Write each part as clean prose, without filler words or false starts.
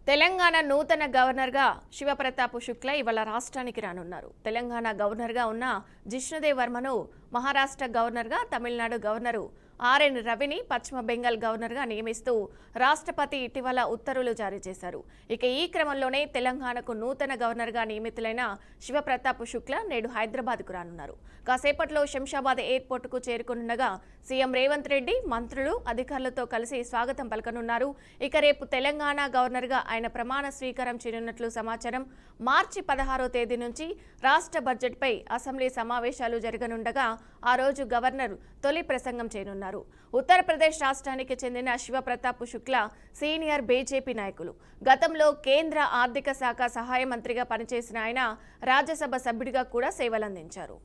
తెలంగాణ నూతన గవర్నర్గా శివప్రతాప్ శుక్లా ఇవాళ రాష్ట్రానికి రానున్నారు. తెలంగాణ గవర్నర్గా ఉన్న జిష్ణుదేవ్ వర్మను మహారాష్ట్ర గవర్నర్గా, తమిళనాడు గవర్నరు ఆర్ఎన్ రవిని పశ్చిమ బెంగాల్ గవర్నర్గా నియమిస్తూ రాష్ట్రపతి ఇటీవల ఉత్తర్వులు జారీ చేశారు. ఇక ఈ క్రమంలోనే తెలంగాణకు నూతన గవర్నర్గా నియమితులైన శివప్రతాప్ శుక్లా నేడు హైదరాబాద్కు రానున్నారు. కాసేపట్లో శంషాబాద్ ఎయిర్పోర్టుకు చేరుకునుండగా సీఎం రేవంత్ రెడ్డి, మంత్రులు, అధికారులతో కలిసి స్వాగతం పలకనున్నారు. ఇక రేపు తెలంగాణ గవర్నర్గా ఆయన ప్రమాణ స్వీకారం చేయనున్నట్లు సమాచారం. మార్చి 16వ తేదీ నుంచి రాష్ట్ర బడ్జెట్పై అసెంబ్లీ సమావేశాలు జరగనుండగా ఆ రోజు గవర్నర్ తొలి ప్రసంగం చేయనున్నారు. ఉత్తరప్రదేశ్ రాష్ట్రానికి చెందిన శివప్రతాప్ శుక్లా సీనియర్ బీజేపీ నాయకులు. గతంలో కేంద్ర ఆర్థిక శాఖ సహాయ మంత్రిగా పనిచేసిన ఆయన రాజ్యసభ సభ్యుడిగా కూడా సేవలందించారు.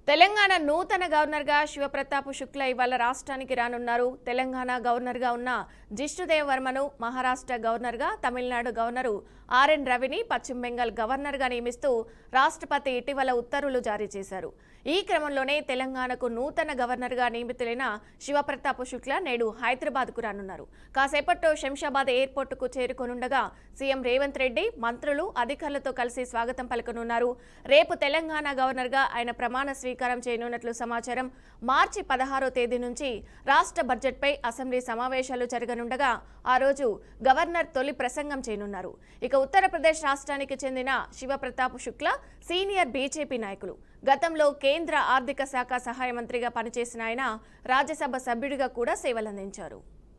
తెలంగాణ నూతన గవర్నర్గా శివప్రతాప్ శుక్లా ఇవాళ రాష్ట్రానికి రానున్నారు. తెలంగాణ గవర్నర్గా ఉన్న జిష్ణుదేవ్ వర్మను మహారాష్ట్ర గవర్నర్గా, తమిళనాడు గవర్నరు ఆర్ఎన్ రవిని పశ్చిమ బెంగాల్ గవర్నర్గా నియమిస్తూ రాష్ట్రపతి ఇటీవల ఉత్తర్వులు జారీ చేశారు. ఈ క్రమంలోనే తెలంగాణకు నూతన గవర్నర్గా నియమితులైన శివప్రతాప్ శుక్లా నేడు హైదరాబాద్కు రానున్నారు. కాసేపట్లో శంషాబాద్ ఎయిర్పోర్టుకు చేరుకోనుండగా సీఎం రేవంత్ రెడ్డి, మంత్రులు, అధికారులతో కలిసి స్వాగతం పలకనున్నారు. రేపు తెలంగాణ గవర్నర్గా ఆయన ప్రమాణ స్వీకారం చేయనున్నట్లు సమాచారం. మార్చి 16వ తేదీ నుంచి రాష్ట్ర బడ్జెట్పై అసెంబ్లీ సమావేశాలు జరగనుండగా ఆ రోజు గవర్నర్ తొలి ప్రసంగం చేయనున్నారు. ఇక ఉత్తరప్రదేశ్ రాష్ట్రానికి చెందిన శివప్రతాప్ శుక్లా సీనియర్ బీజేపీ నాయకులు. గతంలో కేంద్ర ఆర్థిక శాఖ సహాయ మంత్రిగా పనిచేసిన ఆయన రాజ్యసభ సభ్యుడిగా కూడా సేవలందించారు.